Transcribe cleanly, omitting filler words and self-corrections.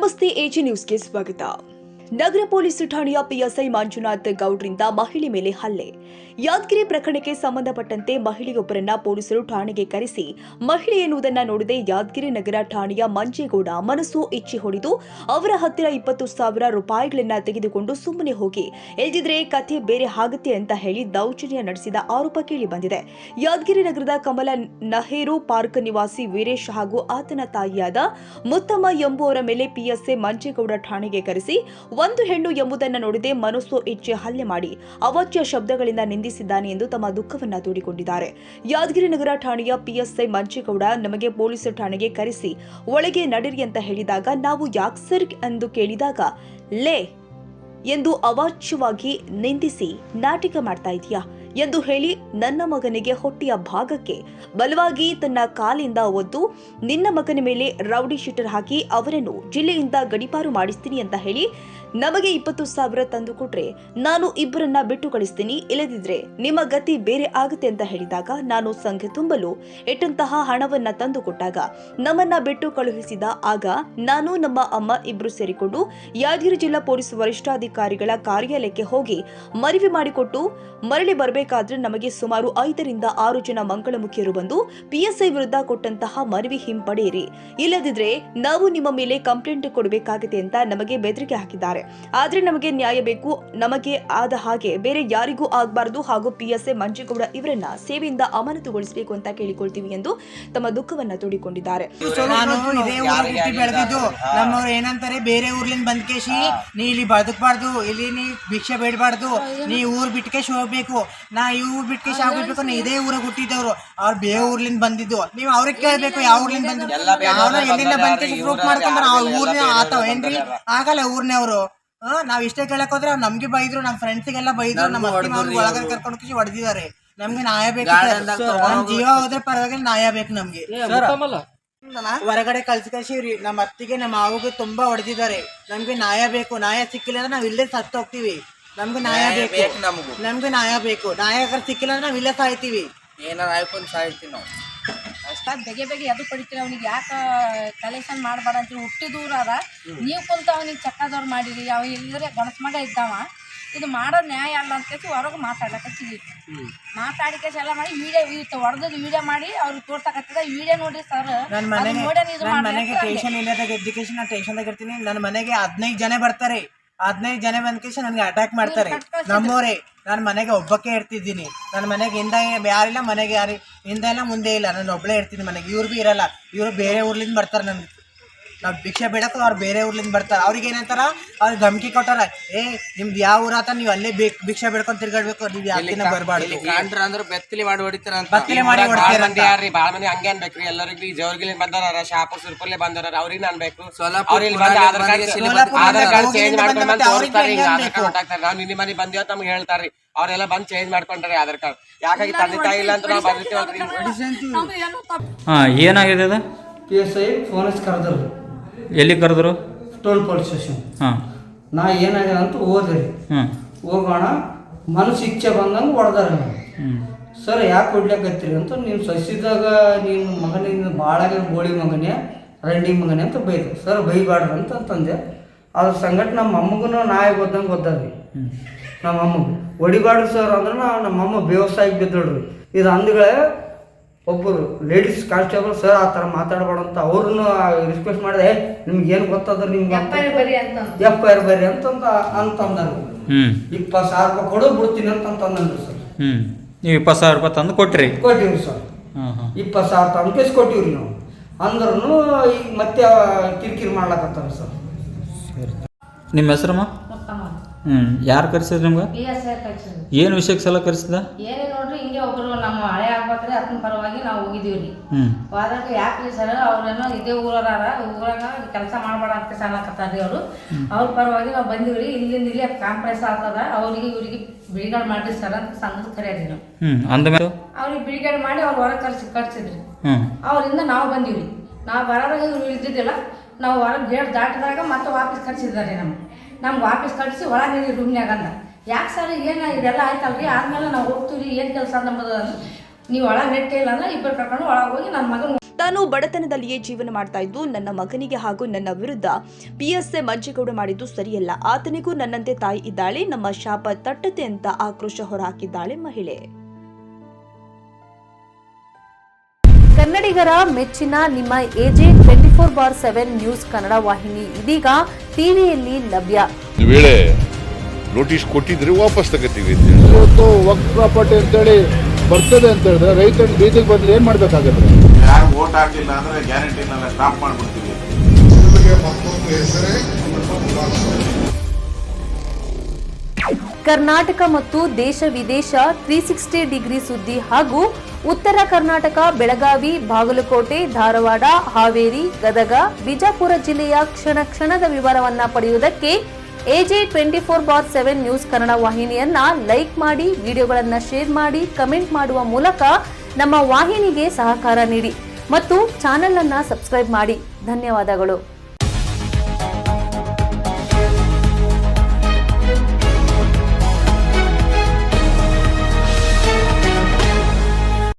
ನಮಸ್ತೆ ಎಜಿ ನ್ಯೂಸ್ಗೆ ಸ್ವಾಗತ. ನಗರ ಪೊಲೀಸ್ ಠಾಣೆಯ ಪಿಎಸ್ಐ ಮಂಜುನಾಥ್ ಗೌಡ್ರಿಂದ ಮಹಿಳೆ ಮೇಲೆ ಹಲ್ಲೆ. ಯಾದಗಿರಿ ಪ್ರಕರಣಕ್ಕೆ ಸಂಬಂಧಪಟ್ಟಂತೆ ಮಹಿಳೆಯೊಬ್ಬರನ್ನ ಪೊಲೀಸರು ಠಾಣೆಗೆ ಕರೆಸಿ ಮಹಿಳೆ ಎನ್ನುವುದನ್ನ ನೋಡದೆ ಯಾದಗಿರಿ ನಗರ ಠಾಣೆಯ ಮಂಜೇಗೌಡ ಮನಸ್ಸು ಇಚ್ಛೆ ಹೊಡೆದು ಅವರ ಹತ್ತಿರ 20,000 ರೂಪಾಯಿಗಳನ್ನ ತೆಗೆದುಕೊಂಡು ಸುಮ್ಮನೆ ಹೋಗಿ, ಇಲ್ದಿದ್ರೆ ಕಥೆ ಬೇರೆ ಆಗುತ್ತೆ ಅಂತ ಹೇಳಿ ದೌರ್ಜನ್ಯ ನಡೆಸಿದ ಆರೋಪ ಕೇಳಿ ಬಂದಿದೆ. ಯಾದಗಿರಿ ನಗರದ ಕಮಲ ನೆಹರು ಪಾರ್ಕ್ ನಿವಾಸಿ ವೀರೇಶ್ ಹಾಗೂ ಆತನ ತಾಯಿಯಾದ ಮುತ್ತಮ್ಮ ಎಂಬುವರ ಮೇಲೆ ಪಿಎಸ್ಐ ಮಂಜೇಗೌಡ ಠಾಣೆಗೆ ಕರೆಸಿ ಒಂದು ಹೆಣ್ಣು ಎಂಬುದನ್ನು ನೋಡದೆ ಮನಸ್ಸು ಇಚ್ಛೆ ಹಲ್ಲೆ ಮಾಡಿ ಅವಾಚ್ಯ ಶಬ್ದಗಳಿಂದ ನಿಂದಿಸಿದ್ದಾನೆ ಎಂದು ತಮ್ಮ ದುಃಖವನ್ನ ತೋಡಿಕೊಂಡಿದ್ದಾರೆ. ಯಾದಗಿರಿ ನಗರ ಠಾಣೆಯ ಪಿಎಸ್ಐ ಮಂಜೇಗೌಡ ನಮಗೆ ಪೊಲೀಸ್ ಠಾಣೆಗೆ ಕರೆಸಿ ಒಳಗೆ ನಡಿರಿ ಅಂತ ಹೇಳಿದಾಗ ನಾವು ಯಾಕ್ ಸರ್ ಎಂದು ಕೇಳಿದಾಗ ಲೇ ಎಂದು ಅವಾಚ್ಯವಾಗಿ ನಿಂದಿಸಿ ನಾಟಕ ಮಾಡ್ತಾ ಇದೆಯಾ ಎಂದು ಹೇಳಿ ನನ್ನ ಮಗನಿಗೆ ಹೊಟ್ಟೆಯ ಭಾಗಕ್ಕೆ ಬಲವಾಗಿ ತನ್ನ ಕಾಲಿಂದ ಒದ್ದು ನಿನ್ನ ಮಗನ ಮೇಲೆ ರೌಡಿ ಶೀಟರ್ ಹಾಕಿ ಅವರನ್ನು ಜಿಲ್ಲೆಯಿಂದ ಗಡೀಪಾರು ಮಾಡಿಸ್ತೀನಿ ಅಂತ ಹೇಳಿ ನಮಗೆ 20,000 ತಂದು ಕೊಟ್ರೆ ನಾನು ಇಬ್ಬರನ್ನ ಬಿಟ್ಟು ಕಳಿಸ್ತೀನಿ, ಇಲ್ಲದಿದ್ರೆ ನಿಮ್ಮ ಗತಿ ಬೇರೆ ಆಗುತ್ತೆ ಅಂತ ಹೇಳಿದಾಗ ನಾನು ಸಂಘ ತುಂಬಲು ಇಟ್ಟಂತಹ ಹಣವನ್ನ ತಂದು ಕೊಟ್ಟಾಗ ನಮ್ಮನ್ನ ಬಿಟ್ಟು ಕಳುಹಿಸಿದ. ಆಗ ನಾನು ನಮ್ಮ ಅಮ್ಮ ಇಬ್ರು ಸೇರಿಕೊಂಡು ಯಾದಗಿರಿ ಜಿಲ್ಲಾ ಪೊಲೀಸ್ ವರಿಷ್ಠಾಧಿಕಾರಿಗಳ ಕಾರ್ಯಾಲಯಕ್ಕೆ ಹೋಗಿ ಮನವಿ ಮಾಡಿಕೊಟ್ಟು ಮರಳಿ ಬರಬೇಕಾದ್ರೆ ನಮಗೆ ಸುಮಾರು 5 ರಿಂದ 6 ಜನ ಮಂಗಳಮುಖಿಯರು ಬಂದು ಪಿಎಸ್ಐ ವಿರುದ್ಧ ಕೊಟ್ಟಂತಹ ಮನವಿ ಹಿಂಪಡೆಯಿರಿ, ಇಲ್ಲದಿದ್ರೆ ನಾವು ನಿಮ್ಮ ಮೇಲೆ ಕಂಪ್ಲೇಂಟ್ ಕೊಡಬೇಕಾಗಿದೆ ಅಂತ ನಮಗೆ ಬೆದರಿಕೆ ಹಾಕಿದ್ದಾರೆ. ಆದ್ರೆ ನಮಗೆ ನ್ಯಾಯ ಬೇಕು, ನಮಗೆ ಆದ ಹಾಗೆ ಬೇರೆ ಯಾರಿಗೂ ಆಗಬಾರದು ಹಾಗೂ ಪಿಎಸ್ಐ ಮಂಜೇಗೌಡ ಇವರನ್ನ ಸೇವೆಯಿಂದ ಅಮಾನತುಗೊಳಿಸಬೇಕು ಅಂತ ಕೇಳಿಕೊಳ್ತೀವಿ ಎಂದು ತಮ್ಮ ದುಃಖವನ್ನ ತೋಡಿಕೊಂಡಿದ್ದಾರೆ. ನಮ್ಮವ್ರು ಏನಂತಾರೆ, ಬೇರೆ ಊರ್ಲಿಂದ ಬಂದ್ ಕೇಶಿ ನೀ ಇಲ್ಲಿ ಬದುಕಬಾರ್ದು, ಇಲ್ಲಿ ನೀ ಭಿಕ್ಷೆ ಬೇಡಬಾರ್ದು, ನೀ ಊರ್ ಬಿಟ್ಕೇಶ್ ಹೋಗ್ಬೇಕು, ನಾ ಈ ಊರ್ ಬಿಟ್ಕೇಶ್ ಆಗ್ಬೇಕು, ನಾ ಇದೇ ಊರಾಗ ಹುಟ್ಟಿದವ್ರು, ಅವ್ರು ಬೇರೆ ಊರ್ಲಿಂದ ಬಂದಿದ್ದು, ನೀವು ಅವ್ರಿಗೆ ಕೇಳ್ಬೇಕು ಯಾವ ಊರ್ಲಿಂದ ಬಂದಿದ್ದು, ಎಲ್ಲಿಂದ ಬಂದ್ ಪ್ರೂಫ್ ಮಾಡ್ಕೊಂಡ್ರೆ ಊರ್ನ ಆತವ ಏನ್ರಿ, ಆಗಲ್ಲ ಊರ್ನವ್ರು. ನಾವ್ ಇಷ್ಟೇ ಕೇಳಕ್ ಹೋದ್ರೆ ನಮ್ಗೆ ಬೈದ್ರು, ನಮ್ ಫ್ರೆಂಡ್ಸಿಗೆಲ್ಲ ಬೈದ್ರು, ನಮ್ಮ ಒಳಗ ಕರ್ಕೊಂಡು ಖುಷಿ ಹೊಡೆದಿದ್ದಾರೆ. ನಮ್ಗೆ ನ್ಯಾಯ ಬೇಕು, ನಮ್ ಜೀವ ಹೋದ್ರೆ ಪರವಾಗಿಲ್ಲ, ನ್ಯಾಯ ಬೇಕು ನಮ್ಗೆ. ಹೊರಗಡೆ ಕಳ್ಸಿ ನಮ್ಮ ಅತ್ತಿಗೆ ನಮ್ಮ ಮಾವಿಗೆ ತುಂಬಾ ಹೊಡೆದಿದ್ದಾರೆ. ನಮ್ಗೆ ನ್ಯಾಯ ಬೇಕು, ನ್ಯಾಯ ಸಿಕ್ಕಿಲ್ಲ ಅಂದ್ರೆ ನಾವ್ ಇಲ್ಲೇ ಸತ್ತು ಹೋಗ್ತೀವಿ. ನಮ್ಗೆ ನ್ಯಾಯ ಬೇಕು, ನಮ್ಗೆ ನ್ಯಾಯ ಬೇಕು, ನ್ಯಾಯ ಸಿಕ್ಕಿಲ್ಲ ಅಂದ್ರೆ ನಾವ್ ಇಲ್ಲೇ ಸಾಯ್ತೀವಿ, ಏನಾರ ಆಯ್ಕೊಂಡು ಸಾಯ್ತೀವಿ ನಾವು. ಬೆಗೆ ಎದು ಪಡಿತೀರಿ, ಅವ್ನಿಗೆ ಯಾಕೆ ಕಲೆಕ್ಷನ್ ಮಾಡಬೇಡ ಅಂತ ಹುಟ್ಟಿ ದೂರ ಅದ, ನೀವು ಕುಂತ ಅವನಿಗೆ ಚಕ್ಕದವ್ರು ಮಾಡಿರಿ, ಅವ ಇಲ್ಲದ್ರೆ ಗಣಸ್ ಮಗ ಇದ್ದಾವ, ಇದು ಮಾಡೋ ನ್ಯಾಯ ಅಲ್ಲ ಅಂತ ಹೊರಗೆ ಮಾತಾಡ್ಲಕತ್ತೀವಿ. ಮಾತಾಡಿಕೇಸಿ ಎಲ್ಲ ಮಾಡಿ ವಿಡಿಯೋ ಹೊಡೆದು ವಿಡಿಯೋ ಮಾಡಿ ಅವ್ರಿಗೆ ತೋರ್ಸಕತ್ತದ. ವಿಡಿಯೋ ನೋಡಿ ಸರ್, ನನ್ನ ಮನೆಗೆ ಟೇಷನ್ ಇಲ್ಲದಾಗ ಎಜುಕೇಶನ್ ಟೇಷನ್ದಾಗ ಇರ್ತೀನಿ. ನನ್ನ ಮನೆಗೆ 15 ಜನ ಬರ್ತಾರೆ, 15 ಜನ ಬಂದ್ಕೇಶ ನನಗೆ ಅಟ್ಯಾಕ್ ಮಾಡ್ತಾರೆ ನಮ್ಮೋರೇ. ನಾನು ಮನೆಗೆ ಒಬ್ಬಕ್ಕೆ ಇರ್ತಿದ್ದೀನಿ, ನನ್ನ ಮನೆಗೆ ಹಿಂದೆ ಯಾರಿಲ್ಲ, ಮನೆಗೆ ಯಾರು ಹಿಂದೆ ಇಲ್ಲ ಮುಂದೆ ಇಲ್ಲ, ನಾನು ಒಬ್ಬಳೇ ಇರ್ತೀನಿ ಮನೆಗೆ. ಇವ್ರು ಭೀ ಇರಲ್ಲ, ಇವರು ಬೇರೆ ಊರ್ಲಿಂದ ಬರ್ತಾರೆ. ನಮ್ಗೆ ನಾವು ಭಿಕ್ಷೆ ಬೇಡಕ್ಕೆ ಅವ್ರು ಬೇರೆ ಊರ್ಲಿಂದ ಬರ್ತಾರೆ. ಅವ್ರಿಗೆ ಏನಂತಾರ, ಅವ್ರಿಗೆ ಧಮಕಿ ಕೊಟ್ಟಾರ, ನಿಮ್ದು ಯಾವ ಊರ ಆತ, ನೀವು ಅಲ್ಲೇ ಭಿಕ್ಷೆ ಬೇಡ್ಕೊಂಡು ತಿರ್ಗಾಡ್ಬೇಕು, ನೀವು ಯಾಕಿನ ಬರಬಾರ್ದು, ಅಂದ್ರೆ ಬೆತ್ತಲಿ ಮಾಡಿ ಹೊಡಿತಾರ ಅಂತ. ಬತ್ತಲೆ ಮಾಡಿ ಹೊಡಿತಾರ್ರಿ, ಬಾಳ ಮಂದಿ ಹಂಗೆ ಅನ್ಬೇಕ್ರಿ. ಎಲ್ಲರಿಗೂ ಜವರ್ಗಿಲಿ ಬಂದಾರ, ಶಾಪುರ್ ಸುರ್ಪಲ್ಲಿ ಬಂದಾರ, ಅವ್ರಿಗೆ ಅನ್ಬೇಕು ಆಧಾರ್ ಕಾರ್ಡ್ ಚೇಂಜ್ ಮಾಡ್ಕೊಂಡು ನಾವು ನಿನ್ನ ಮನೆ ಬಂದೇವ್ ತಮ್ಗೆ ಹೇಳ್ತಾರ್ರಿ. ಅವ್ರೆಲ್ಲ ಬಂದ್ ಚೇಂಜ್ ಮಾಡ್ಕೊಂಡ್ರಿ ಆಧಾರ್ ಕಾರ್ಡ್. ಯಾಕಾಗಿ ತಂದೆ ತಾಯಿ ಇಲ್ಲ ಅಂತ ನಾವು ಬಂದಿರ್ತೀವಲ್ರಿ. ಏನಾಗಿದೆ ಅದು? PSI ಫೋನ್ ಕರೆದ್ರು. ಎಲ್ಲಿ ಕರೆದ್ರು? Toll police station. ಹಾಂ, ನಾ ಏನಾಗ್ಯದ ಅಂತ ಹೋದ್ರಿ. ಹೋಗೋಣ, ಮನಸ್ಸು ಇಚ್ಛೆ ಬಂದಂಗೆ ಹೊಡೆದಾರ. ಸರ್ ಯಾಕೆ ಹೊಡ್ಲಿಕ್ಕತ್ತೀರಿ ಅಂತ, ನೀನು ಸಸಿದಾಗ ನೀನು ಮಗನಿಂದ ಭಾಳ ಗೋಳಿ ಮಗನೇ, ರಂಡಿ ಮಗನೇ ಅಂತ ಬೈದು. ಸರ್ ಬೈಬಾರ್ದು ಅಂತಂದೆ. ಅದ್ರ ಸಂಗಟ ನಮ್ಮ ಅಮ್ಮಗೂ ನಾಯಿ ಗೊತ್ತಂಗೆ ಗೊತ್ತಾದ್ರಿ. ನಮ್ಮ ಅಮ್ಮಗೆ ಹೊಡಿಬಾರ್ದು ಸರ್ ಅಂದ್ರೆ ನಮ್ಮಮ್ಮ ಬೇವಸಾಯಿಗೆ ಬಿದ್ದಳ್ರಿ. ಇದು ಅಂದ್ಗಳೇ ಒಬ್ಬರು ಲೇಡೀಸ್ ಕಾನ್ಸ್ಟೇಬಲ್ ಸರ್ ಆ ಥರ ಮಾತಾಡಬೇಡ ಅಂತ ಅವ್ರನ್ನ ರಿಕ್ವೆಸ್ಟ್ ಮಾಡಿದೆ. ನಿಮ್ಗೆ ಏನು ಗೊತ್ತಾದ್ರೆ ನಿಮ್ಗೆ FIR ಬರ್ರಿ ಅಂತಂದ್ರೆ 20,000 ರೂಪಾಯಿ ಕೊಡು ಬಿಡ್ತೀನಿ ಅಂತಂದ್ರಿ ಸರ್. ನೀವು 20,000 ರೂಪಾಯಿ ತಂದು ಕೊಟ್ಟಿವ್ರಿ ಸರ್. 20,000 ತಂದು ಕೇಸ್ ಕೊಟ್ಟಿವ್ರಿ ನಾವು. ಅಂದ್ರೂ ಈಗ ಮತ್ತೆ ಕಿರಿಕಿರಿ ಮಾಡ್ಲಾಕತ್ತಾರ ಸರ್. ನಿಮ್ಮ ಹೆಸರಮ್ಮ? ಯಾರು ಕರೆಸಿದ್ರು ನಿಮ್ಗೆ? ಏನು ವಿಷಯಕ್ಕೆ ಸಲ ಕರೆಸಿದ? ಏನೇ ನೋಡ್ರಿ, ಹಿಂಗೆ ಒಬ್ರು ನಮ್ಮ ಹಳೆ ಆಗ್ಬೇಕ್ರಿ, ಅದನ್ನ ಪರವಾಗಿ ನಾವು ಹೋಗಿದೀವ್ರಿ. ಹೋದಾಗ ಯಾಕ್ರಿ ಸರ್, ಅವ್ರೇನೋ ಇದೇ ಊರಾಗ ಕೆಲಸ ಮಾಡಬೇಡ ಅಂತ ಸಾಲಕತ್ತಾರ್ರಿ ಅವರು. ಅವ್ರ ಪರವಾಗಿ ನಾವು ಬಂದಿವ್ರಿ. ಇಲ್ಲಿಂದ ಇಲ್ಲಿ ಕಾಂಪ್ರೆಸ್ ಆಗ್ತದ, ಅವ್ರಿಗೆ ಇವ್ರಿಗೆ ಬಿಳಿಗಾಡ್ ಮಾಡ್ರಿ ಸರ್ ಅಂತ ಸಂಘದ ಕರೆಯಾದ್ರಿ ನಾವು. ಅವ್ರಿಗೆ ಬಿಳಿಗಾಡ್ ಮಾಡಿ ಅವ್ರು ಹೊರಗೆ ಕರ್ಸಿದ್ರಿ. ಅವ್ರಿಂದ ನಾವು ಬಂದಿವ್ರಿ. ನಾವು ಬರೋದಾಗ ಇವ್ರು ಇದ್ದಿದ್ದಿಲ್ಲ. ನಾವು ಹೊರಗೆ ಗೇಟ್ ದಾಟಿದಾಗ ಮತ್ತೆ ವಾಪಸ್ ಕರ್ಸಿದ್ದಾರೆ. ನಮ್ಗೆ ವಾಪಸ್ ಕಳಿಸಿ ಒಳಗೆ ರೂಮ್ನ್ಯಾಗ ಅಂದ. ಯಾಕೆ ಸರ್ ಏನು ಇದೆಲ್ಲ ಆಯ್ತಲ್ರಿ, ಆದ್ಮೇಲೆ ನಾವು ಹೋಗ್ತೀವಿ, ಏನು ಕೆಲಸ ನಮ್ಮದು, ನೀವು ಒಳಗೆ ನೆಟ್ಟೆ ಇಲ್ಲ ಅಂದ್ರೆ ಇಬ್ಬರು ಕರ್ಕೊಂಡು ಒಳಗೆ ಹೋಗಿ ನನ್ನ ಮಗನ ತಾನು ಬಡತನದಲ್ಲಿಯೇ ಜೀವನ ಮಾಡ್ತಾ ಇದ್ದು ನನ್ನ ಮಗನಿಗೆ ಹಾಗೂ ನನ್ನ ವಿರುದ್ಧ ಪಿಎಸ್ಐ ಮಂಜೇಗೌಡ ಮಾಡಿದ್ದು ಸರಿಯಲ್ಲ. ಆತನಿಗೂ ನನ್ನಂತೆ ತಾಯಿ ಇದ್ದಾಳೆ, ನಮ್ಮ ಶಾಪ ತಟ್ಟತೆ ಅಂತ ಆಕ್ರೋಶ ಹೊರಹಾಕಿದ್ದಾಳೆ ಮಹಿಳೆ. ಕನ್ನಡಿಗರ ಮೆಚ್ಚಿನ ನಿಮ್ಮ AJ 24/7 ನ್ಯೂಸ್ ಕನ್ನಡ ವಾಹಿನಿ ಇದೀಗ ಟಿವಿಯಲ್ಲಿ ಲಭ್ಯ. ವೇಳೆ ನೋಟಿಸ್ ಕೊಟ್ಟಿದ್ರೆ ವಾಪಸ್ ತಗೋತೀವಿ. ಇವತ್ತು ವಕ್ಫ್ ಪ್ರಾಪರ್ಟಿ ಅಂತೇಳಿ ಬರ್ತದೆ ಅಂತ ಹೇಳಿದ್ರೆ ರೈತರು ಬೀದಿಗೆ ಬಂದ್ರೆ ಏನ್ ಮಾಡ್ಬೇಕಾಗತ್ತೆ? ಯಾರು ವೋಟ್ ಹಾಕಿಲ್ಲ ಅಂದ್ರೆ ಗ್ಯಾರಂಟಿನೆಲ್ಲ ಸ್ಟಾಪ್ ಮಾಡ್ಬಿಡ್ತೀವಿ. ಕರ್ನಾಟಕ ಮತ್ತು ದೇಶ ವಿದೇಶ 360 ಡಿಗ್ರಿ ಸುದ್ದಿ ಹಾಗೂ ಉತ್ತರ ಕರ್ನಾಟಕ, ಬೆಳಗಾವಿ, ಬಾಗಲಕೋಟೆ, ಧಾರವಾಡ, ಹಾವೇರಿ, ಗದಗ, ಬಿಜಾಪುರ ಜಿಲ್ಲೆಯ ಕ್ಷಣ ಕ್ಷಣದ ವಿವರವನ್ನ ಪಡೆಯುವುದಕ್ಕೆ AJ 24/7 ನ್ಯೂಸ್ ಕನ್ನಡ ವಾಹಿನಿಯನ್ನ ಲೈಕ್ ಮಾಡಿ, ವಿಡಿಯೋಗಳನ್ನ ಶೇರ್ ಮಾಡಿ, ಕಮೆಂಟ್ ಮಾಡುವ ಮೂಲಕ ನಮ್ಮ ವಾಹಿನಿಗೆ ಸಹಕಾರ ನೀಡಿ ಮತ್ತು ಚಾನೆಲ್ ಅನ್ನ ಸಬ್ಸ್ಕ್ರೈಬ್ ಮಾಡಿ. ಧನ್ಯವಾದಗಳು.